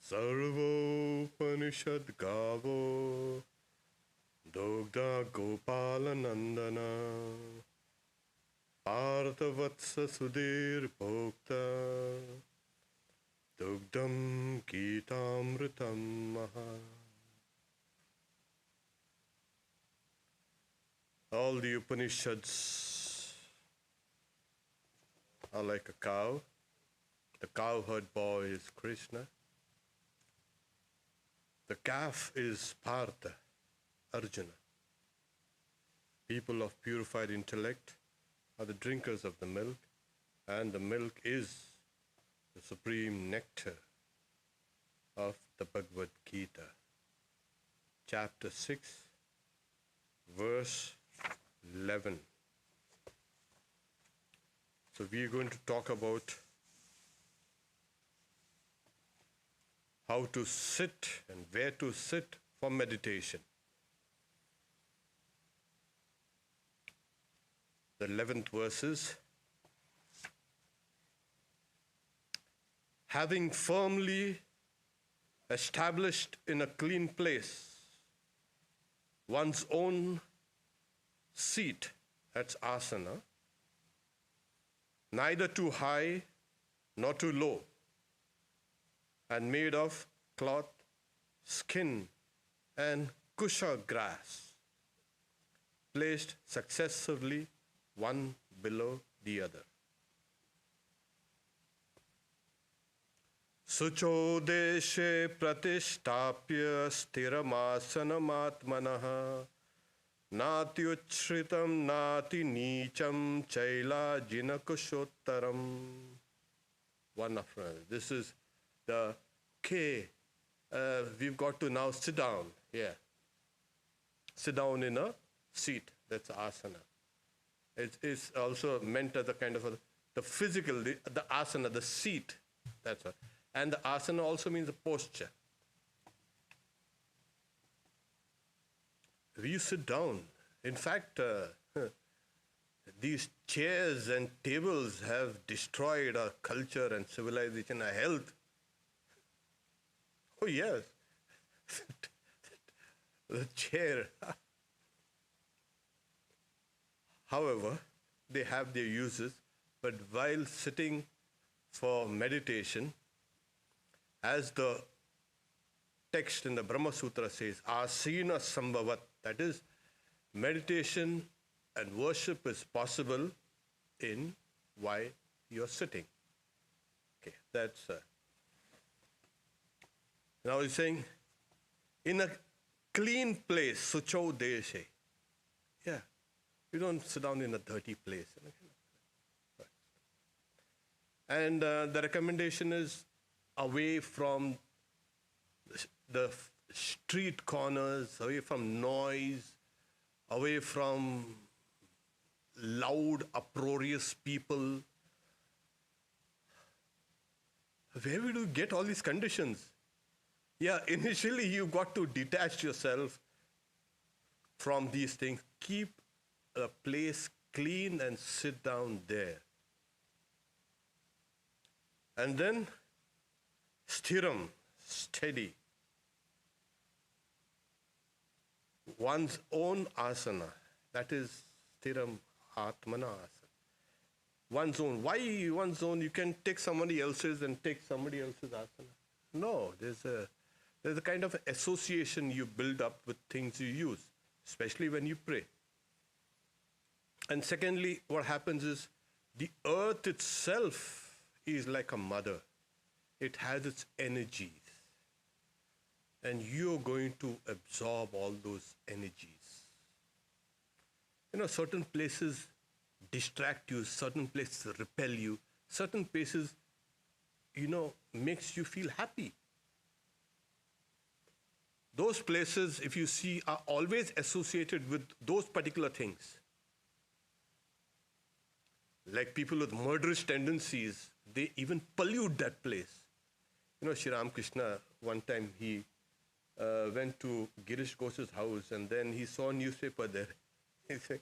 Sarvopanishad Gavo Dogda Gopalanandana Parthavatsa Sudhir Bhokta Dugdam Gitamritam Maha. All the Upanishads are like a cow. The cowherd boy is Krishna. The calf is Partha, Arjuna. People of purified intellect are the drinkers of the milk, and the milk is the supreme nectar of the Bhagavad Gita. Chapter 6, verse 11. So we are going to talk about how to sit and where to sit for meditation. The 11th verse is, having firmly established in a clean place one's own seat, that's asana, neither too high nor too low, and made of cloth, skin, and kusha grass, placed successively one below the other. Sucho deshe pratishtapya sthiramasanamaatmanaha nati uchritam nati nicham chaila jinakushottaram. One after another. This is the K. We've got to now sit down here. Sit down in a seat. That's asana. It is also meant as a kind of the physical, the asana, the seat. That's what. And the asana also means the posture. You sit down. In fact, these chairs and tables have destroyed our culture and civilization, our health. Oh, yes. The chair. However, they have their uses, but while sitting for meditation, as the text in the Brahma Sutra says, asina sambhavat, that is, meditation and worship is possible in while you're sitting. Okay, that's... Now he's saying, in a clean place, sucho deshe. Yeah, you don't sit down in a dirty place. And the recommendation is away from the street corners, away from noise, away from loud, uproarious people. Where would you get all these conditions? Yeah, initially you've got to detach yourself from these things. Keep a place clean and sit down there. And then, sthiram, steady. One's own asana, that is sthiram atmana asana. One's own. Why one's own? You can take somebody else's and take somebody else's asana. No, there's a kind of association you build up with things you use, especially when you pray. And secondly, what happens is the earth itself is like a mother. It has its energies. And you're going to absorb all those energies. You know, certain places distract you, certain places repel you, certain places, makes you feel happy. Those places, if you see, are always associated with those particular things. Like people with murderous tendencies, they even pollute that place. Sri Ramakrishna, one time he went to Girish Ghosh's house and then he saw a newspaper there. He said,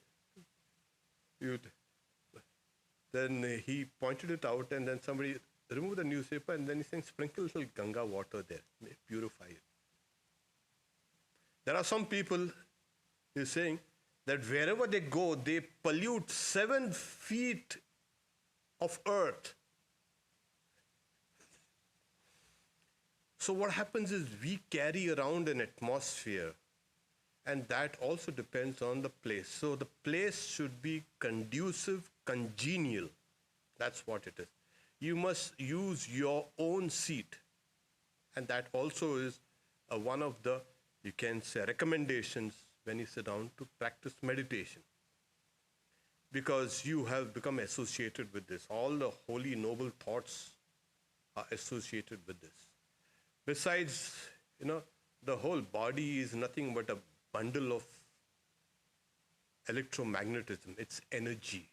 then he pointed it out and then somebody remove the newspaper, and then he's saying, sprinkle little Ganga water there, may purify it. There are some people, he's saying, that wherever they go, they pollute 7 feet of earth. So what happens is we carry around an atmosphere, and that also depends on the place. So the place should be conducive, congenial. That's what it is. You must use your own seat. And that also is one of the, you can say, recommendations when you sit down to practice meditation. Because you have become associated with this. All the holy, noble thoughts are associated with this. Besides, the whole body is nothing but a bundle of electromagnetism. It's energy.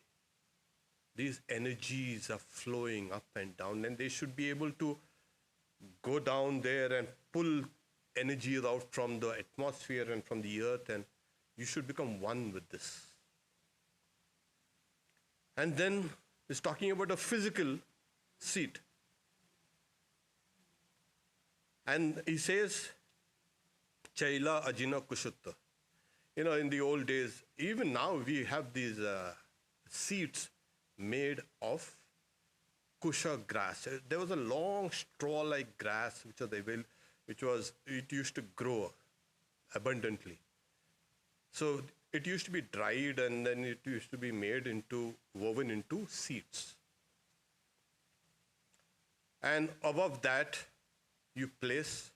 These energies are flowing up and down, and they should be able to go down there and pull energy out from the atmosphere and from the earth, and you should become one with this. And then it's talking about a physical seat. And he says, Chaila Ajina Kushutta. In the old days, even now we have these seats made of kusha grass. There was a long straw-like grass it used to grow abundantly. So it used to be dried, and then it used to be woven into seats. And above that, you place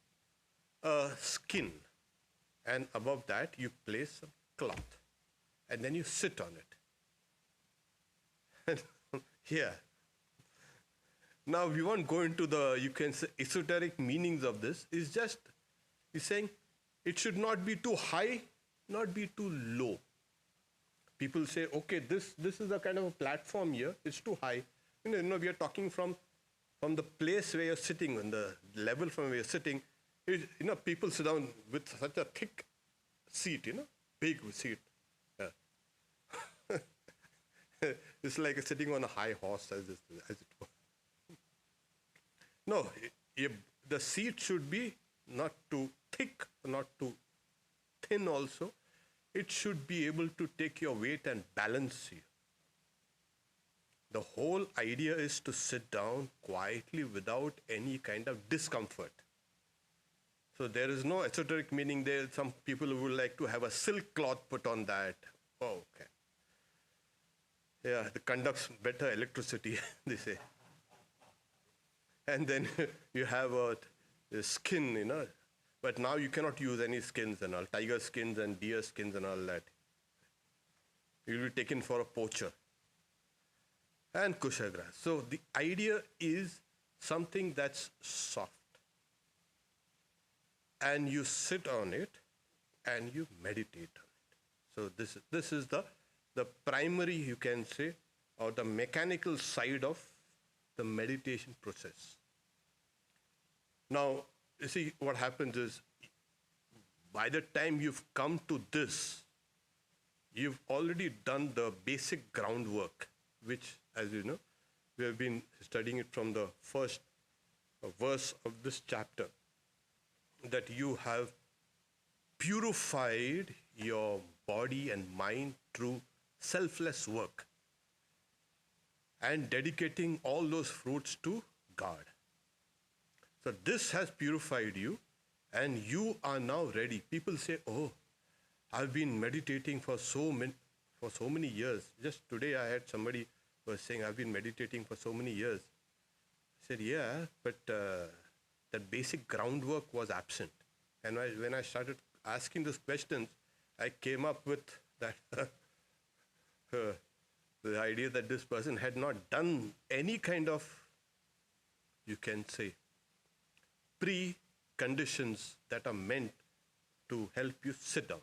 a skin, and above that you place a cloth, and then you sit on it. And here, now we won't go into the, you can say, esoteric meanings of this. It's just, he's saying it should not be too high, not be too low. People say, okay, this is a kind of a platform here, it's too high. We are talking from the place where you're sitting, on the level from where you're sitting. People sit down with such a thick seat, big seat. Yeah. It's like sitting on a high horse, as it were. No, the seat should be not too thick, not too thin also. It should be able to take your weight and balance you. The whole idea is to sit down quietly without any kind of discomfort. So there is no esoteric meaning there. Some people would like to have a silk cloth put on that. Oh, okay. Yeah, it conducts better electricity, they say. And then you have a skin, But now you cannot use any skins and all, tiger skins and deer skins and all that. You will be taken for a poacher. And kusha grass. So the idea is something that's soft. And you sit on it and you meditate on it. So this is the primary, you can say, or the mechanical side of the meditation process. Now, you see, what happens is, by the time you've come to this, you've already done the basic groundwork, which, as you know, we have been studying it from the first verse of this chapter, that you have purified your body and mind through selfless work and dedicating all those fruits to God. So this has purified you, and you are now ready. People say, oh, I've been meditating for so many years. Just today I had somebody who was saying, I've been meditating for so many years. I said, yeah, but that basic groundwork was absent. And when I started asking these questions, I came up with that the idea that this person had not done any kind of, you can say, pre-conditions that are meant to help you sit down.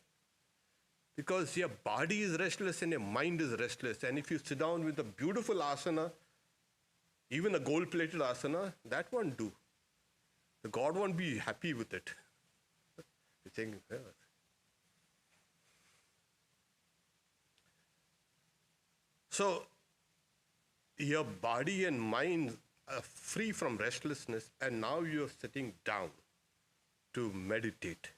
Because your body is restless and your mind is restless. And if you sit down with a beautiful asana, even a gold-plated asana, that won't do. The God won't be happy with it. You think, yeah. So, your body and mind free from restlessness, and now you're sitting down to meditate.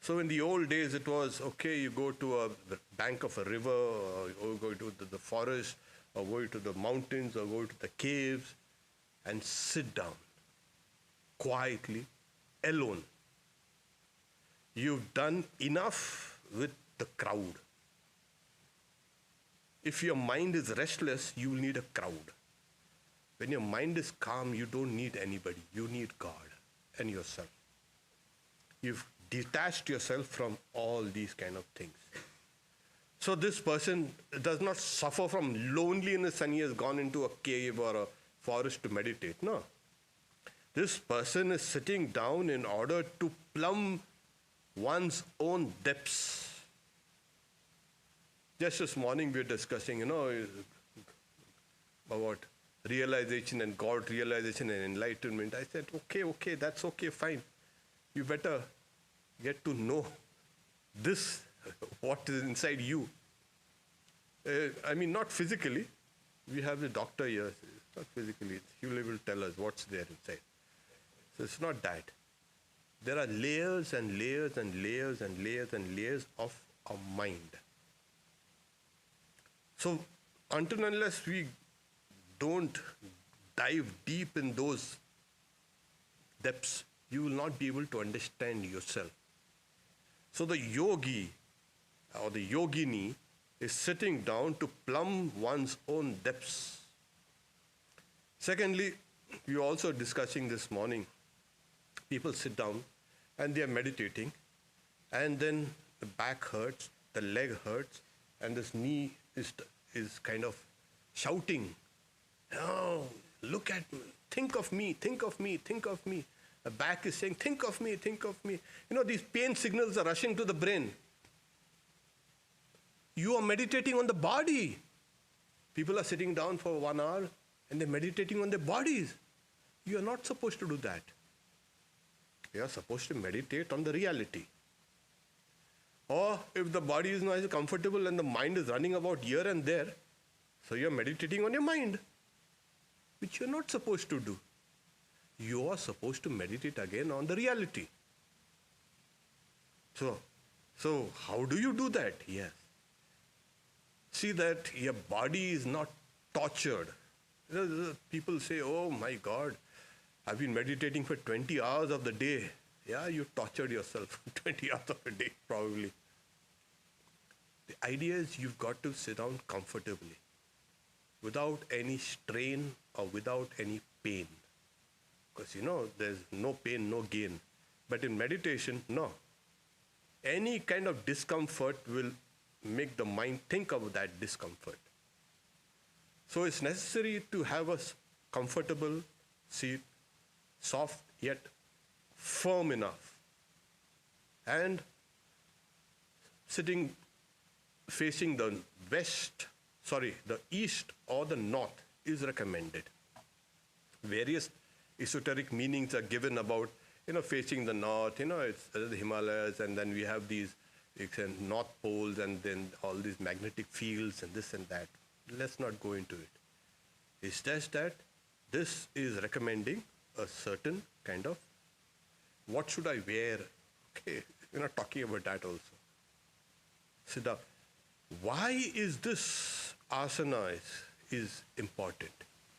So in the old days, it was, okay, you go to a bank of a river, or go to the forest, or go to the mountains, or go to the caves, and sit down quietly, alone. You've done enough with the crowd. If your mind is restless, you will need a crowd. When your mind is calm, you don't need anybody. You need God and yourself. You've detached yourself from all these kind of things. So this person does not suffer from loneliness and he has gone into a cave or a forest to meditate. No. This person is sitting down in order to plumb one's own depths. Just this morning we were discussing, about realization and God realization and enlightenment. I said, okay, that's okay, fine. You better get to know this, what is inside you. Not physically. We have the doctor here. It's not physically. He will tell us what's there inside. So it's not that. There are layers and layers and layers and layers and layers of our mind. So until and unless we don't dive deep in those depths, you will not be able to understand yourself. So the yogi or the yogini is sitting down to plumb one's own depths. Secondly, we were also discussing this morning, people sit down and they are meditating, and then the back hurts, the leg hurts, and this knee is kind of shouting, "Oh, look at me, think of me, think of me, think of me." The back is saying, "Think of me, think of me." These pain signals are rushing to the brain. You are meditating on the body. People are sitting down for 1 hour and they're meditating on their bodies. You are not supposed to do that. You are supposed to meditate on the reality. Or if the body is not comfortable and the mind is running about here and there, so you're meditating on your mind, which you're not supposed to do. You are supposed to meditate again on the reality. So how do you do that? Yes. See that your body is not tortured. People say, "Oh my God, I've been meditating for 20 hours of the day." Yeah, you tortured yourself 20 hours of a day, probably. The idea is you've got to sit down comfortably, without any strain or without any pain. Because there's no pain, no gain. But in meditation, no. Any kind of discomfort will make the mind think of that discomfort. So it's necessary to have a comfortable seat, soft yet firm enough, and sitting facing the east or the north is recommended. Various esoteric meanings are given about, facing the north, it's the Himalayas, and then we have these north poles, and then all these magnetic fields and this and that. Let's not go into it. It's just that this is recommending a certain kind of, what should I wear? Okay, we're not talking about that also. Sit down. Why is this asana is important?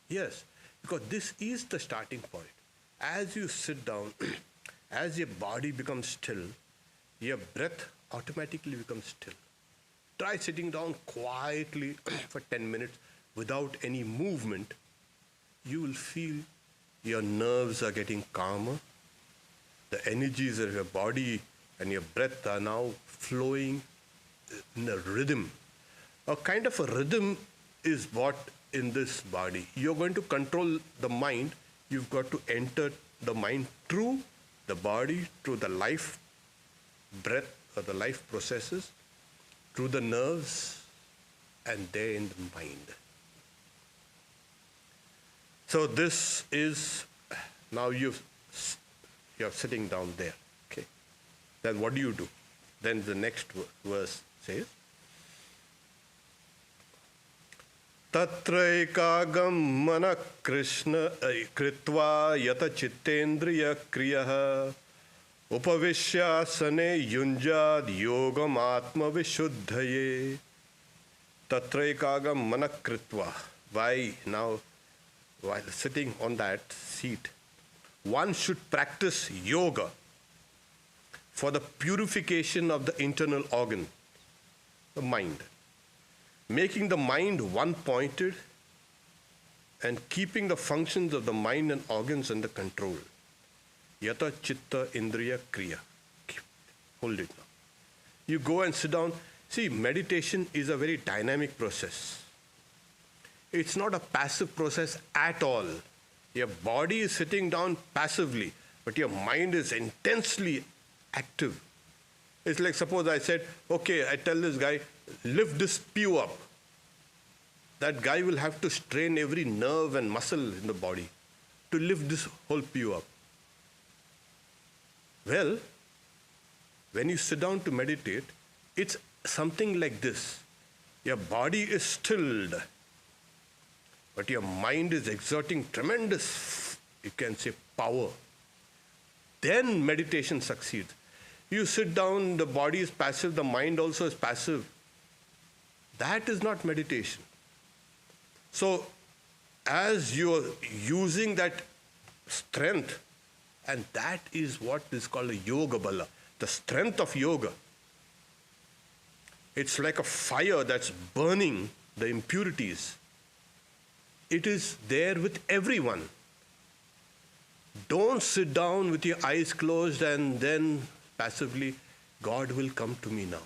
Yes, because this is the starting point. As you sit down, as your body becomes still, your breath automatically becomes still. Try sitting down quietly for 10 minutes without any movement. You will feel your nerves are getting calmer. The energies of your body and your breath are now flowing in a rhythm. A kind of a rhythm is what in this body. You're going to control the mind. You've got to enter the mind through the body, through the life breath or the life processes, through the nerves, and there in the mind. So this is, now you're sitting down there. Okay. Then what do? Then the next verse says, Tatra ekagam mana krishna kritva yata chittendriya kriyaha upavishyasane yunjad yogam atma vishuddhaye. Tatra ekagam mana kritva. Why now, while sitting on that seat, one should practice yoga for the purification of the internal organ, the mind. Making the mind one-pointed and keeping the functions of the mind and organs under control. Yata chitta indriya kriya. Hold it now. You go and sit down. See, meditation is a very dynamic process. It's not a passive process at all. Your body is sitting down passively, but your mind is intensely active. It's like, suppose I said, okay, I tell this guy, lift this pew up. That guy will have to strain every nerve and muscle in the body to lift this whole pew up. Well, when you sit down to meditate, it's something like this. Your body is stilled, but your mind is exerting tremendous, you can say, power. Then meditation succeeds. You sit down, the body is passive, the mind also is passive. That is not meditation. So, as you are using that strength, and that is what is called a yoga bala, the strength of yoga. It's like a fire that's burning the impurities. It is there with everyone. Don't sit down with your eyes closed and then passively, God will come to me now.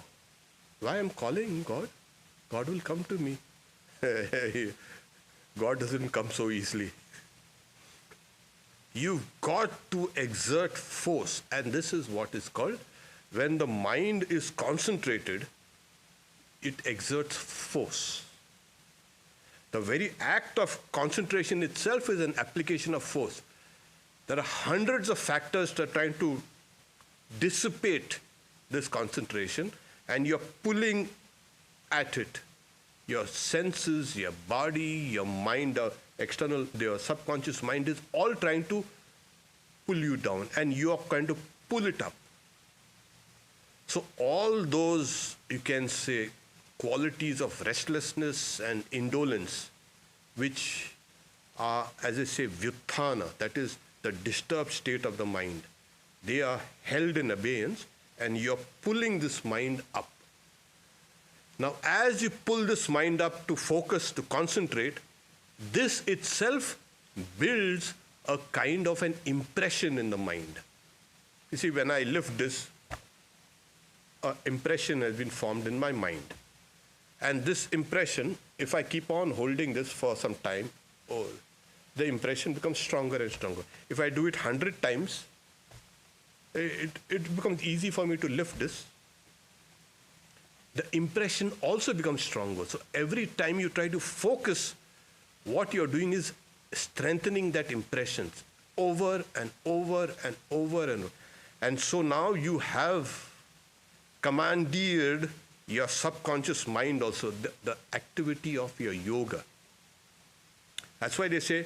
Why I'm calling God? God will come to me. God doesn't come so easily. You've got to exert force, and this is what is called, when the mind is concentrated, it exerts force. The very act of concentration itself is an application of force. There are hundreds of factors that are trying to dissipate this concentration, and you're pulling at it. Your senses, your body, your mind, external, your subconscious mind is all trying to pull you down, and you are trying to pull it up. So all those, you can say, qualities of restlessness and indolence, which are, as I say, vyuthana, that is the disturbed state of the mind, they are held in abeyance, and you're pulling this mind up. Now, as you pull this mind up to focus, to concentrate, this itself builds a kind of an impression in the mind. You see, when I lift this, an impression has been formed in my mind. And this impression, if I keep on holding this for some time, the impression becomes stronger and stronger. If I do it 100 times, it becomes easy for me to lift this. The impression also becomes stronger. So every time you try to focus, what you're doing is strengthening that impression over and over and over and over. And so now you have commandeered your subconscious mind also, the activity of your yoga. That's why they say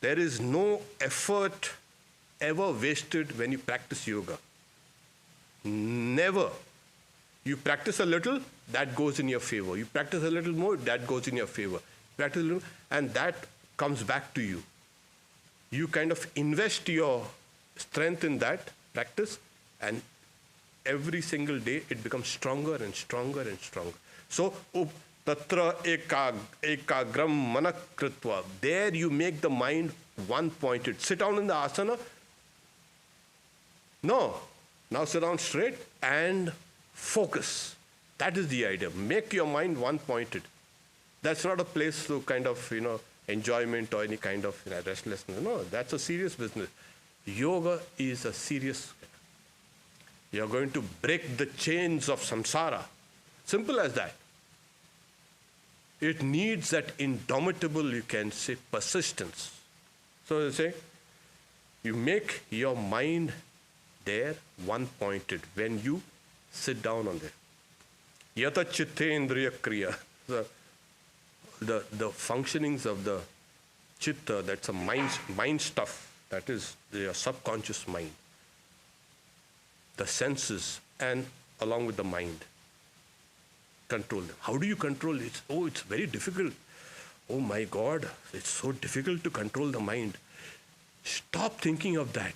there is no effort ever wasted when you practice yoga. Never. You practice a little, that goes in your favor. You practice a little more, that goes in your favor. Practice a little, and that comes back to you. You kind of invest your strength in that practice, and every single day it becomes stronger and stronger and stronger. So, tatra ekagram manakritva. There you make the mind one-pointed. Sit down in the asana. No. Now sit down straight and focus. That is the idea. Make your mind one-pointed. That's not a place to kind of, enjoyment or any kind of restlessness. No, that's a serious business. Yoga is a serious. You're going to break the chains of samsara. Simple as that. It needs that indomitable, you can say, persistence. So you say, you make your mind there one-pointed when you sit down on there. Yata chittendriya kriya. So, the functionings of the chitta, that's a mind stuff, that is your subconscious mind, the senses, and along with the mind. Control them. How do you control it? Oh, it's very difficult. Oh my God, it's so difficult to control the mind. Stop thinking of that.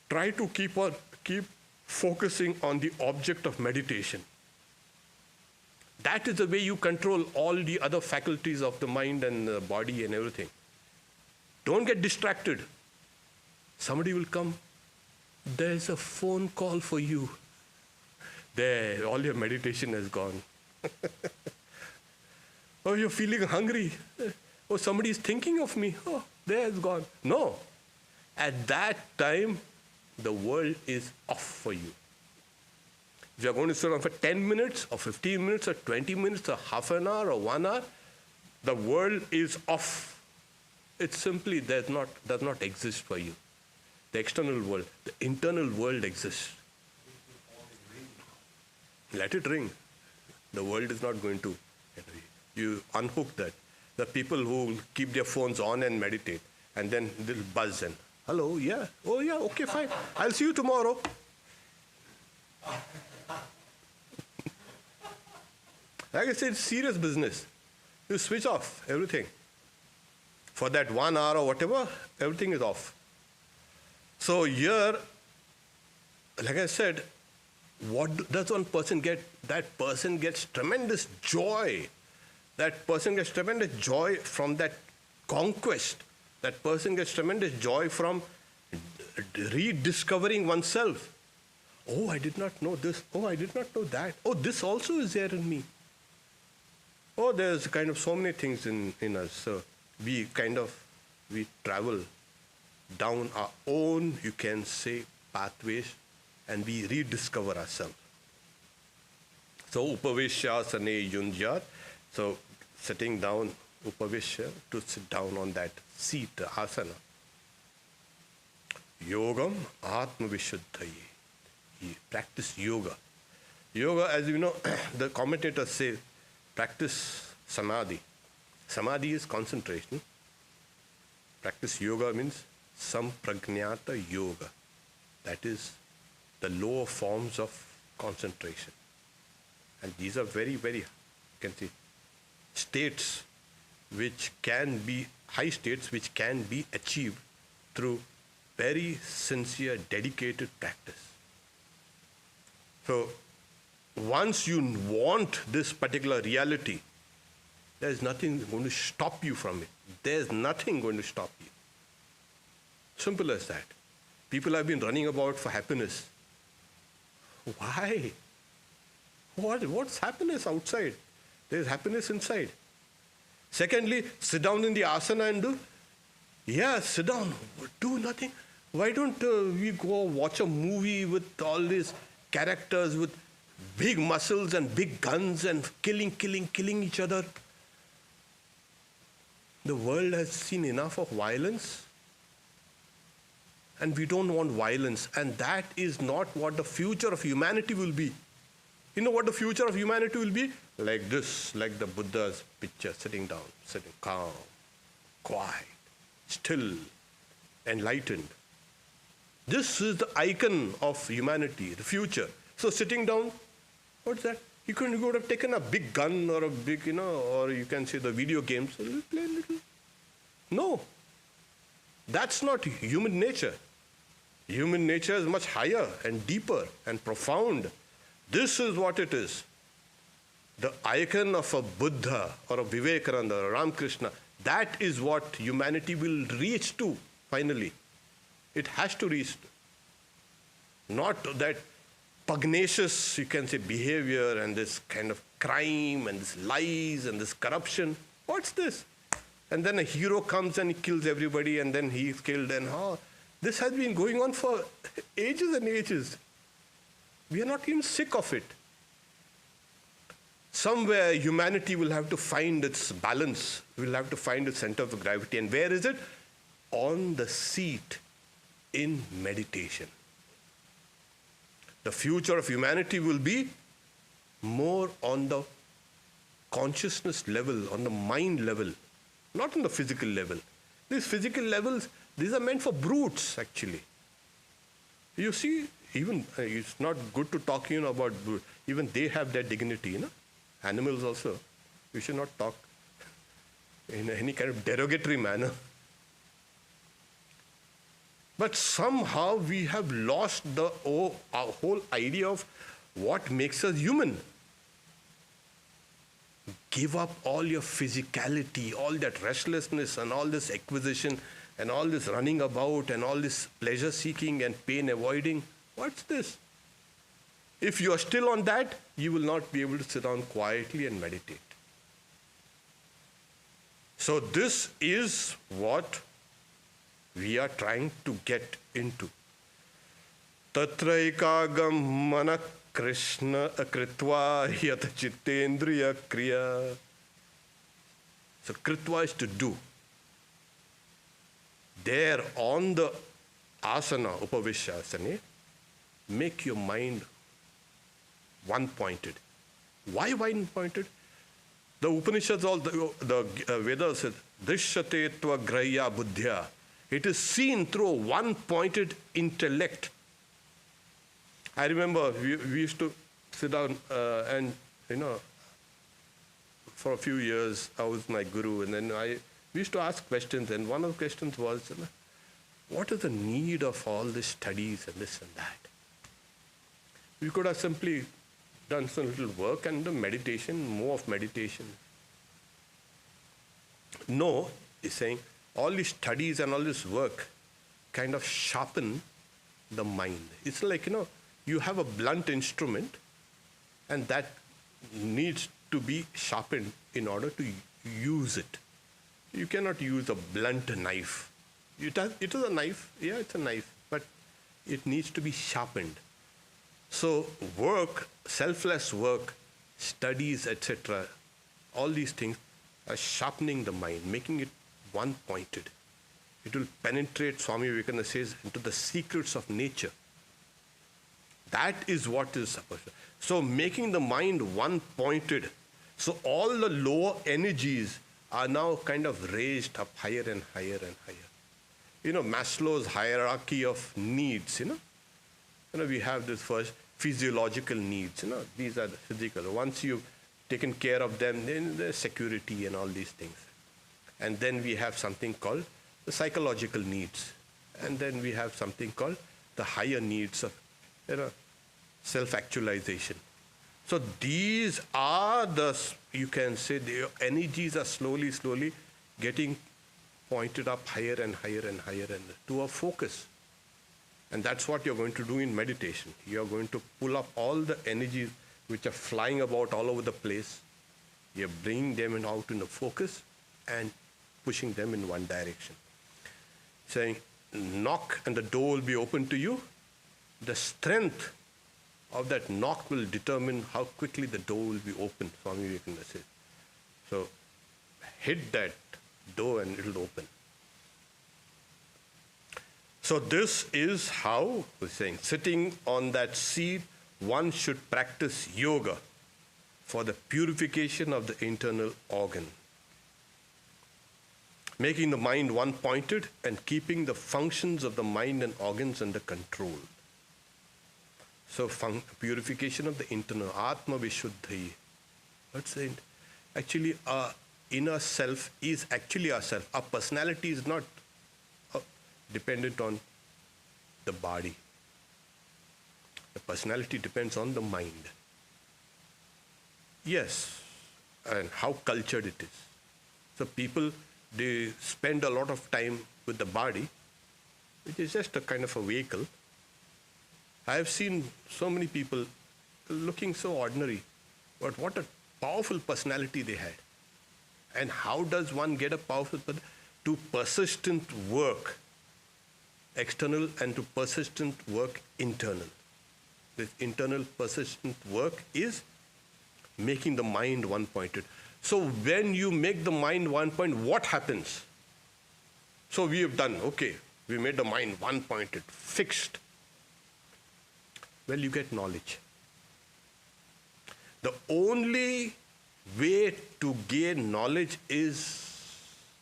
Try to keep focusing on the object of meditation. That is the way you control all the other faculties of the mind and the body and everything. Don't get distracted. Somebody will come. There's a phone call for you. There, all your meditation has gone. Oh, you're feeling hungry. Oh, somebody is thinking of me. Oh, there it's gone. No. At that time, the world is off for you. If you're going to sit down for 10 minutes or 15 minutes or 20 minutes or half an hour or 1 hour, the world is off. It simply does not exist for you. The external world, the internal world exists. Let it ring. The world is not going to. You unhook that. The people who keep their phones on and meditate, and then they'll buzz and, hello, yeah, oh yeah, okay, fine. I'll see you tomorrow. Like I said, it's serious business. You switch off everything. For that 1 hour or whatever, everything is off. So here, like I said, what does one person get? That person gets tremendous joy. That person gets tremendous joy from that conquest. That person gets tremendous joy from rediscovering oneself. Oh, I did not know this. Oh, I did not know that. Oh, this also is there in me. Oh, there's kind of so many things in us. So we travel down our own, you can say, pathways, and we rediscover ourselves. So upaveshyasane yunjyat. So sitting down, upaveshya, to sit down on that seat, asana. Yogam atma vishuddhaye. Practice yoga. Yoga, as you know, the commentators say, practice samadhi. Samadhi is concentration. Practice yoga means samprajnata yoga. That is the lower forms of concentration. And these are very, very, you can see, states which can be, high states which can be achieved through very sincere, dedicated practice. So once you want this particular reality, there's nothing going to stop you from it. There's nothing going to stop you. Simple as that. People have been running about for happiness. Why? What's happiness outside? There's happiness inside. Secondly, sit down in the asana and do. Yeah, sit down. Do nothing. Why don't we go watch a movie with all these characters with big muscles and big guns and killing each other? The world has seen enough of violence. And we don't want violence. And that is not what the future of humanity will be. You know what the future of humanity will be? Like this, like the Buddha's picture, sitting down, sitting calm, quiet, still, enlightened. This is the icon of humanity, the future. So sitting down, what's that? You could have taken a big gun or a big, or you can say the video games, play a little. No. That's not human nature. Human nature is much higher and deeper and profound. This is what it is. The icon of a Buddha or a Vivekananda or a Ramakrishna, that is what humanity will reach to finally. It has to reach to. Not that pugnacious, you can say, behavior and this kind of crime and this lies and this corruption. What's this? And then a hero comes and he kills everybody and then he is killed. And this has been going on for ages and ages. We are not even sick of it. Somewhere humanity will have to find its balance. Will have to find its center of gravity. And where is it? On the seat in meditation. The future of humanity will be more on the consciousness level, on the mind level, not on the physical level. These physical levels, these are meant for brutes, actually. You see, even it's not good to talk, about brute. Even they have their dignity, Animals also. We should not talk in any kind of derogatory manner. But somehow we have lost our whole idea of what makes us human. Give up all your physicality, all that restlessness and all this acquisition and all this running about and all this pleasure seeking and pain avoiding. What's this? If you are still on that, you will not be able to sit down quietly and meditate. So this is what we are trying to get into. Tatraikagam mana Krishna kritva yat chittendriya kriya. So kritva is to do. There on the asana, upavishasana, make your mind one-pointed. Why one-pointed? The Upanishads, all the Vedas said, Drishyate tva grahya buddhya. It is seen through a one-pointed intellect. I remember we used to sit down and, for a few years, I was my guru, and then we used to ask questions, and one of the questions was, what is the need of all these studies and this and that? We could have simply done some little work and the meditation, more of meditation. No, he's saying, all these studies and all this work kind of sharpen the mind. It's like, you have a blunt instrument and that needs to be sharpened in order to use it. You cannot use a blunt knife. It is a knife, yeah, it's a knife, but it needs to be sharpened. So work, selfless work, studies, etc., all these things are sharpening the mind, making it one-pointed. It will penetrate, Swami Vivekananda says, into the secrets of nature. That is what is supposed to. So making the mind one-pointed, so all the lower energies are now kind of raised up higher and higher and higher. Maslow's hierarchy of needs, we have this first physiological needs, these are the physical. Once you've taken care of them, then there's security and all these things. And then we have something called the psychological needs. And then we have something called the higher needs of, self-actualization. So these are you can say, the energies are slowly getting pointed up higher and higher and higher and to a focus. And that's what you're going to do in meditation. You're going to pull up all the energies which are flying about all over the place. You're bringing them out in the focus and pushing them in one direction. Saying, knock and the door will be open to you. The strength of that knock will determine how quickly the door will be opened, Swami Vivekananda says. So hit that door and it'll open. So this is how we're saying, sitting on that seat, one should practice yoga for the purification of the internal organ. Making the mind one-pointed and keeping the functions of the mind and organs under control. So purification of the internal, Atma Vishuddhi. What's it? Actually, our inner self is actually ourself. Our personality is not dependent on the body. The personality depends on the mind. Yes, and how cultured it is. So people, they spend a lot of time with the body, which is just a kind of a vehicle. I have seen so many people looking so ordinary, but what a powerful personality they had. And how does one get a powerful personality? To persistent work, external, and to persistent work, internal. This internal persistent work is making the mind one-pointed. So when you make the mind one-pointed, what happens? So we have done, okay, we made the mind one-pointed, fixed. Well, you get knowledge. The only way to gain knowledge is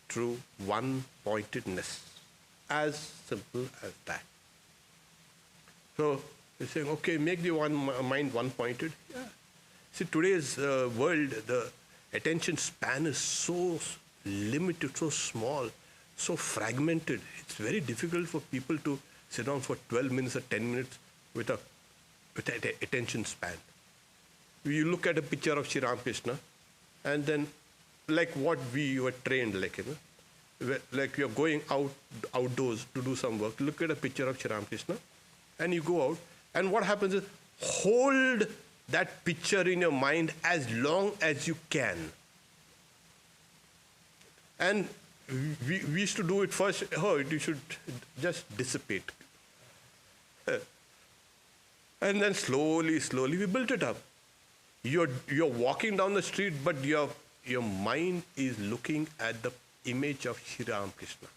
through one-pointedness. As simple as that. So you're saying, okay, make the mind one-pointed. Yeah. See, today's world, the attention span is so limited, so small, so fragmented. It's very difficult for people to sit down for 12 minutes or 10 minutes with an attention span. You look at a picture of Sri Ramakrishna, and then, like what we were trained, like, like you're going outdoors to do some work, look at a picture of Sri Ramakrishna, and you go out, and what happens is, hold that picture in your mind as long as you can. And we used to do it first, you should just dissipate. And then slowly we built it up. You're walking down the street, but your mind is looking at the image of Sri Ramakrishna,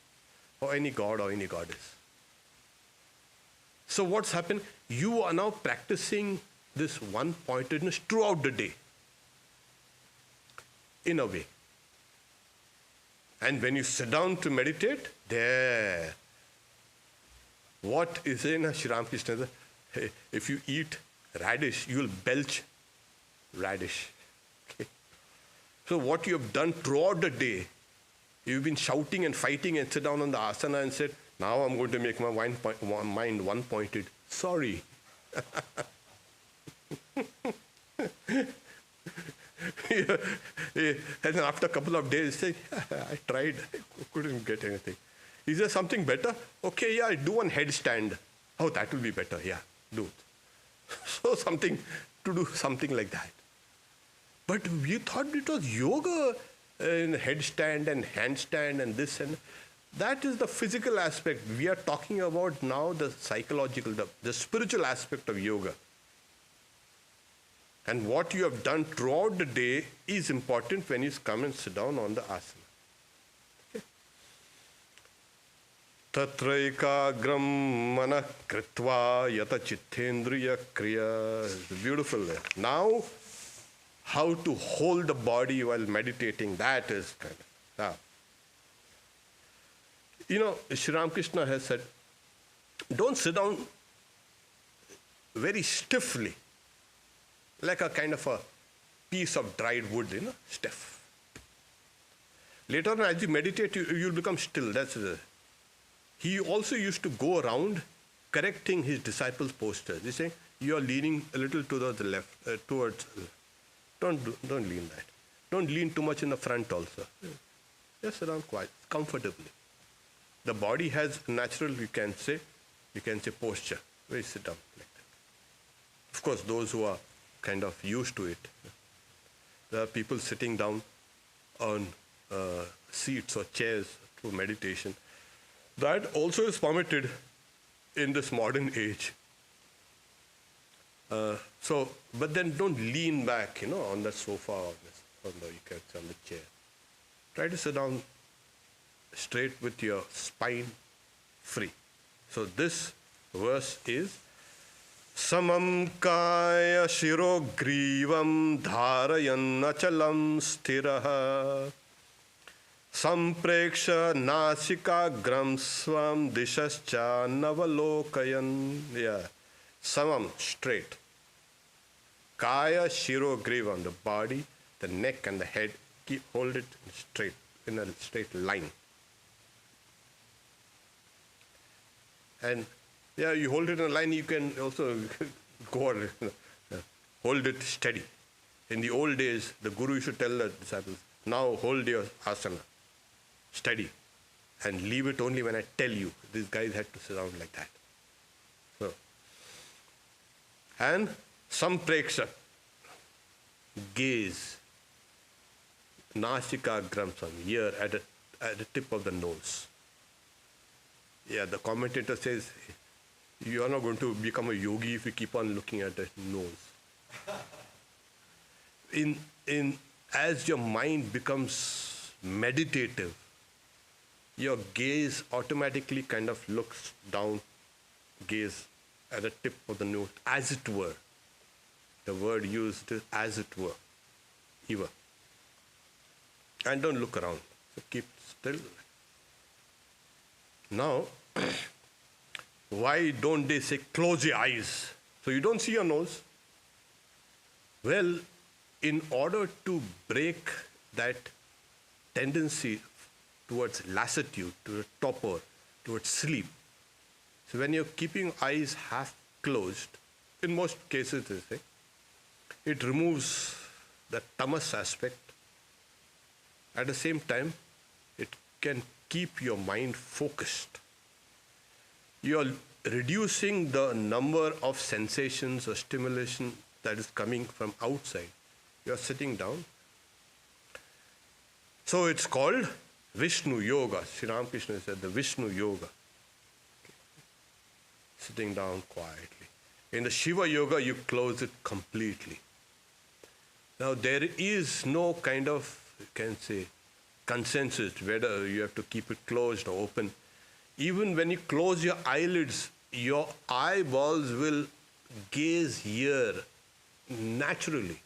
or any god or any goddess. So what's happened? You are now practicing this one-pointedness throughout the day, in a way. And when you sit down to meditate, there, what is in Sri Ramakrishna? If you eat radish, you will belch radish. Okay. So what you have done throughout the day, you've been shouting and fighting and sit down on the asana and said, now I'm going to make my mind one-pointed. Sorry. And then after a couple of days, you say, I tried, I couldn't get anything. Is there something better? Okay, yeah, do one headstand. Oh, that will be better, yeah, do it. So to do something like that. But we thought it was yoga, and headstand and handstand and this and that is the physical aspect. We are talking about now the psychological, the spiritual aspect of yoga. And what you have done throughout the day is important when you come and sit down on the asana. Okay. Tatraikagram mana kritva yata chittendriya kriya. It's beautiful there. Now, how to hold the body while meditating, that is kind of. Sri Ramakrishna has said, don't sit down very stiffly, like a kind of a piece of dried wood, stiff. Later on, as you meditate, you'll become still. He also used to go around correcting his disciples' postures. He's saying, you're leaning a little to the left, towards. Don't lean that. Don't lean too much in the front also. Just sit down quiet, comfortably. The body has natural, you can say posture, where you sit down like that. Of course, those who are kind of used to it. There are people sitting down on seats or chairs for meditation. That also is permitted in this modern age. But then don't lean back, on the sofa or on the chair. Try to sit down straight with your spine free. So this verse is Samam kaya shiro grivam dharayan achalam stiraha sampreksha nasika gram swam dishascha navalokayan. Yeah. Samam, straight. Kaya shiro grivam, the body, the neck and the head, hold it straight, in a straight line. And you hold it in a line, you can also go on, hold it steady. In the old days, the Guru used to tell the disciples, now hold your asana steady and leave it only when I tell you. These guys had to sit down like that. So, and sampreksha, gaze, nasika gramsam, ear at the tip of the nose. Yeah, the commentator says, you are not going to become a yogi if you keep on looking at the nose. As your mind becomes meditative, your gaze automatically kind of looks down, gaze at the tip of the nose, as it were. The word used is as it were, Eva. And don't look around. So keep still. Now, why don't they say close your eyes? So you don't see your nose. Well, in order to break that tendency towards lassitude, towards torpor, towards sleep. So when you're keeping eyes half closed, in most cases they say, it removes the tamas aspect. At the same time, it can keep your mind focused. You're reducing the number of sensations or stimulation that is coming from outside. You're sitting down. So it's called Vishnu Yoga. Sri Ramakrishna said the Vishnu Yoga. Sitting down quietly. In the Shiva Yoga, you close it completely. Now, there is no kind of, you can say, consensus whether you have to keep it closed or open. Even when you close your eyelids, your eyeballs will gaze here naturally.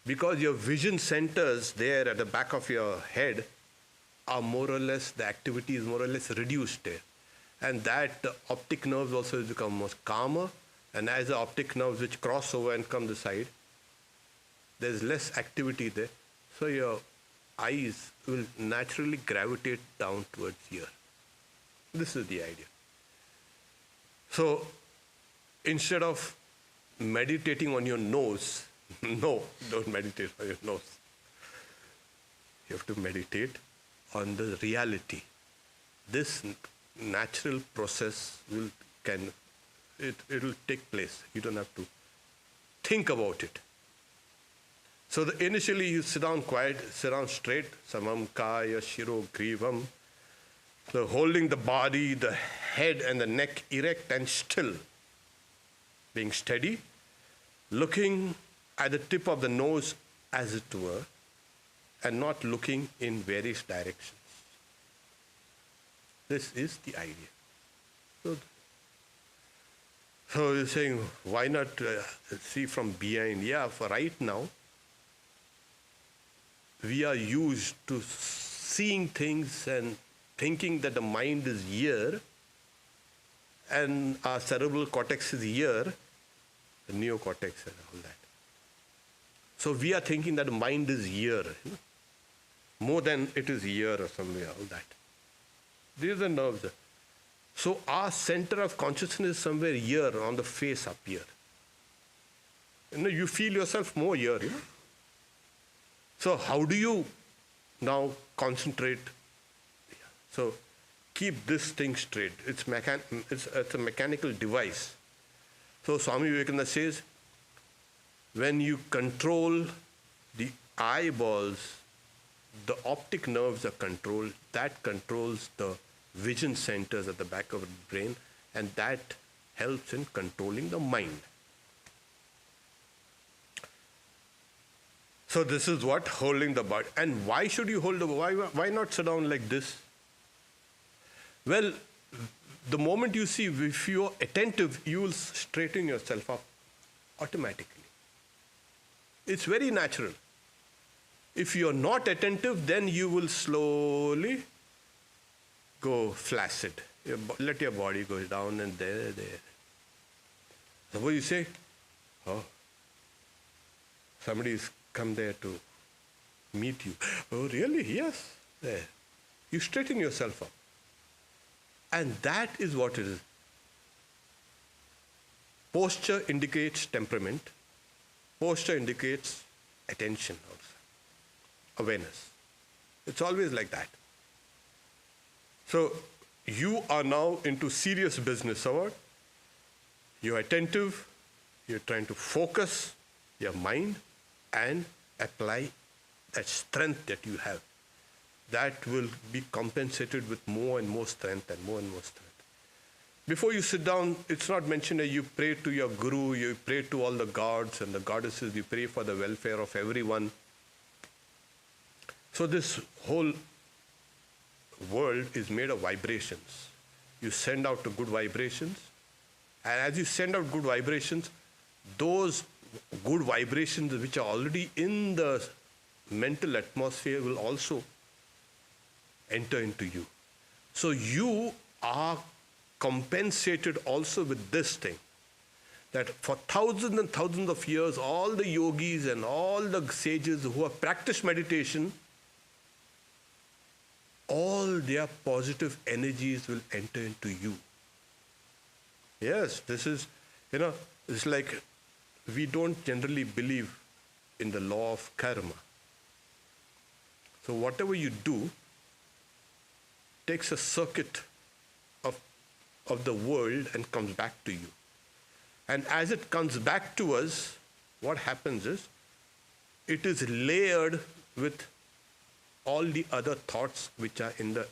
Because your vision centers there at the back of your head are more or less, the activity is more or less reduced there. And that optic nerves also become more calmer. And as the optic nerves which cross over and come the side, there's less activity there. So your eyes will naturally gravitate down towards here. This is the idea. So instead of meditating on your nose, no, don't meditate on your nose. You have to meditate on the reality. This natural process will take place. You don't have to think about it. So initially you sit down quiet, sit down straight, samam kaya shiro grivam. So holding the body, the head and the neck erect and still, being steady, looking at the tip of the nose as it were, and not looking in various directions. This is the idea. So you're saying, why not see from behind? Yeah, for right now, we are used to seeing things and thinking that the mind is here and our cerebral cortex is here, the neocortex and all that. So we are thinking that the mind is here, more than it is here or somewhere, all that. These are the nerves. So our center of consciousness is somewhere here on the face up here. You feel yourself more here. So how do you now concentrate? So keep this thing straight. It's a mechanical device. So Swami Vivekananda says, when you control the eyeballs, the optic nerves are controlled. That controls the vision centers at the back of the brain, and that helps in controlling the mind. So this is what holding the body. And why should you hold the body? Why not sit down like this? Well, the moment you see, if you are attentive, you will straighten yourself up automatically. It's very natural. If you are not attentive, then you will slowly go flaccid. Let your body go down and there. Suppose you say, oh, somebody's come there to meet you. Oh, really? Yes. There. You straighten yourself up. And that is what it is. Posture indicates temperament. Posture indicates attention also, awareness. It's always like that. So you are now into serious business. So what? You're attentive, you're trying to focus your mind and apply that strength that you have. That will be compensated with more and more strength and more strength. Before you sit down, it's not mentioned that you pray to your guru, you pray to all the gods and the goddesses, you pray for the welfare of everyone. So this whole world is made of vibrations. You send out the good vibrations, and as you send out good vibrations, those good vibrations which are already in the mental atmosphere will also enter into you. So you are compensated also with this thing, that for thousands and thousands of years, all the yogis and all the sages who have practiced meditation, all their positive energies will enter into you. Yes, this is, it's like we don't generally believe in the law of karma. So whatever you do takes a circuit of the world and comes back to you. And as it comes back to us, what happens is, it is layered with all the other thoughts which are in the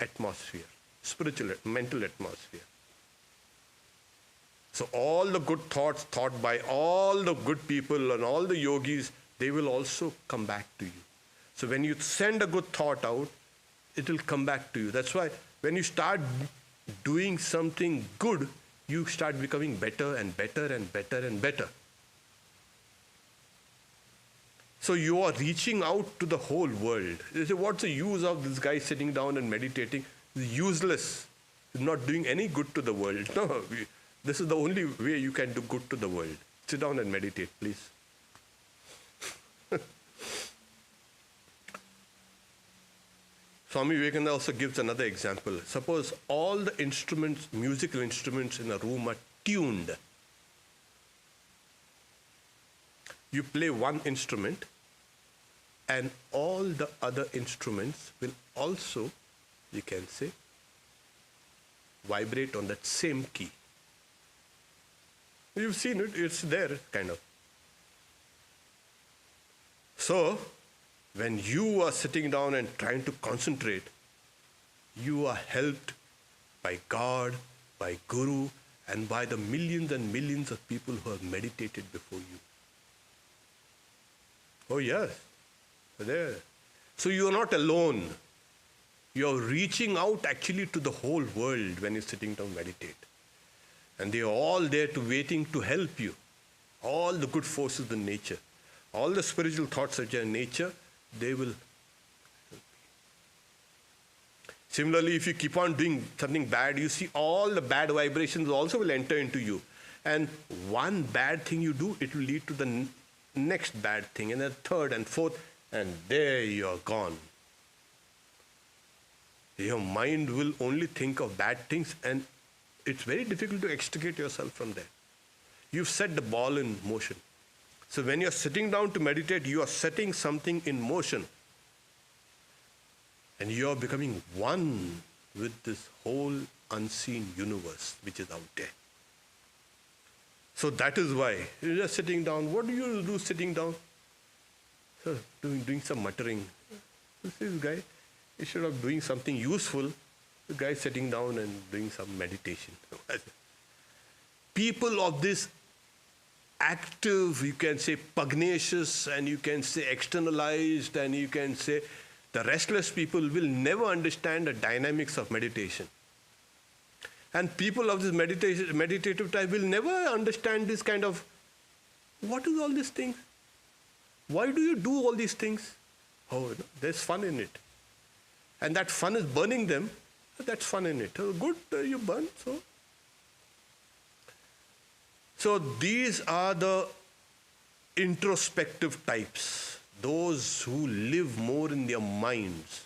atmosphere, spiritual, mental atmosphere. So all the good thoughts thought by all the good people and all the yogis, they will also come back to you. So when you send a good thought out, it will come back to you. That's why when you start doing something good, you start becoming better and better and better and better. So you are reaching out to the whole world. They say, what's the use of this guy sitting down and meditating? It's useless. He's not doing any good to the world. No, this is the only way you can do good to the world. Sit down and meditate, please. Swami Vivekananda also gives another example. Suppose all the instruments, musical instruments in a room are tuned. You play one instrument, and all the other instruments will also, you can say, vibrate on that same key. You've seen it, it's there, kind of. So, when you are sitting down and trying to concentrate, you are helped by God, by Guru, and by the millions and millions of people who have meditated before you. Oh yes, there. So you are not alone. You are reaching out actually to the whole world when you're sitting down meditate. And they are all there waiting to help you. All the good forces in nature, all the spiritual thoughts that are in nature, they will help you. Similarly, if you keep on doing something bad, you see all the bad vibrations also will enter into you. And one bad thing you do, it will lead to the next bad thing, and then third and fourth, and there you are gone. Your mind will only think of bad things, and it's very difficult to extricate yourself from there. You've set the ball in motion. So when you're sitting down to meditate, you are setting something in motion. And you're becoming one with this whole unseen universe which is out there. So that is why you're just sitting down. What do you do sitting down? So doing some muttering. This guy, instead of doing something useful, the guy sitting down and doing some meditation. People of this active, you can say pugnacious, and you can say externalized, and you can say the restless people will never understand the dynamics of meditation. And people of this meditative type will never understand this kind of, what is all these things? Why do you do all these things? Oh, there's fun in it. And that fun is burning them. That's fun in it. Oh, good, you burn, so. So these are the introspective types, those who live more in their minds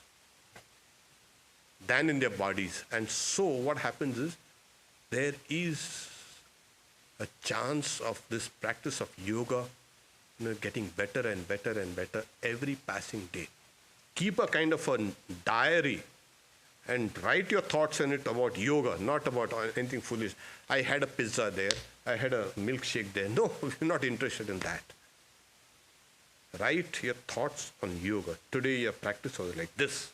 than in their bodies. And so what happens is, there is a chance of this practice of yoga getting better and better and better every passing day. Keep a kind of a diary and write your thoughts in it about yoga, not about anything foolish. I had a pizza there, I had a milkshake there. No, we're not interested in that. Write your thoughts on yoga. Today your practice was like this.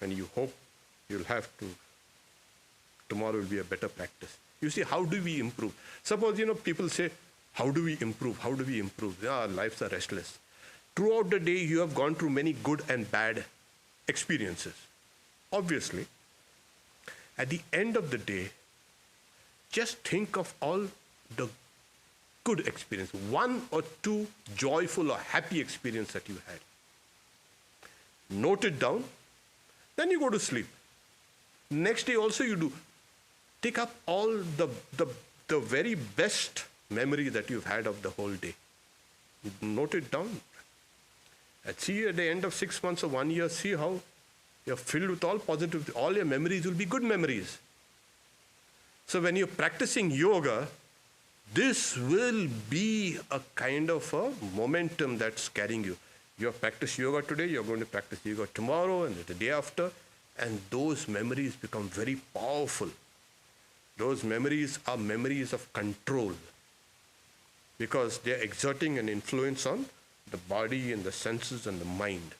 And you hope you'll have to, tomorrow will be a better practice. You see, how do we improve? Suppose, people say, how do we improve? How do we improve? Our lives are restless. Throughout the day, you have gone through many good and bad experiences. Obviously, at the end of the day, just think of all the good experience, one or two joyful or happy experience that you had. Note it down, then you go to sleep. Next day also you do. Take up all the very best memory that you've had of the whole day. Note it down. And see at the end of 6 months or 1 year, see how you're filled with all positive, all your memories will be good memories. So when you're practicing yoga, this will be a kind of a momentum that's carrying you. You have practiced yoga today, you're going to practice yoga tomorrow and the day after, and those memories become very powerful. Those memories are memories of control because they're exerting an influence on the body and the senses and the mind.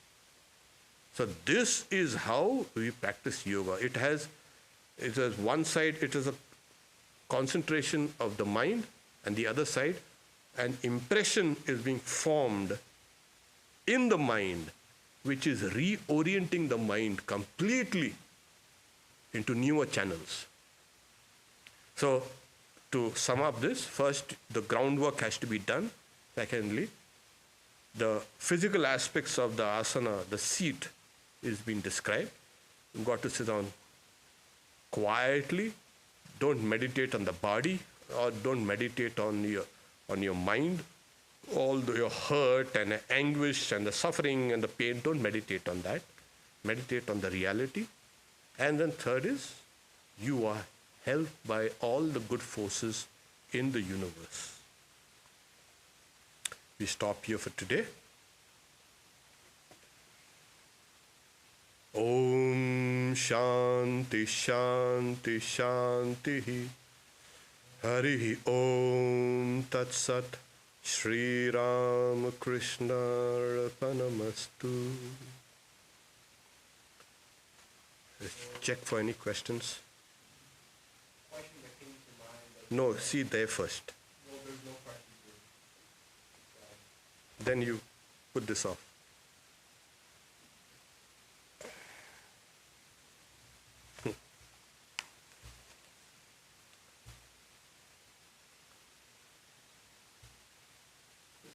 So this is how we practice yoga. It has one side, it is a concentration of the mind, and the other side, an impression is being formed in the mind, which is reorienting the mind completely into newer channels. So to sum up this, first, the groundwork has to be done. Secondly, the physical aspects of the asana, the seat, is being described. You've got to sit down quietly. Don't meditate on the body, or don't meditate on your mind. All your hurt and the anguish and the suffering and the pain, don't meditate on that. Meditate on the reality. And then third is, you are helped by all the good forces in the universe. We stop here for today. Om Shanti Shanti Shanti Harihi Om Tat Sat Shri Ram Krishna Arpanamastu. Let's check for any questions. Question that came to mind. No, see there first. No, there's no questions here. Then you put this off.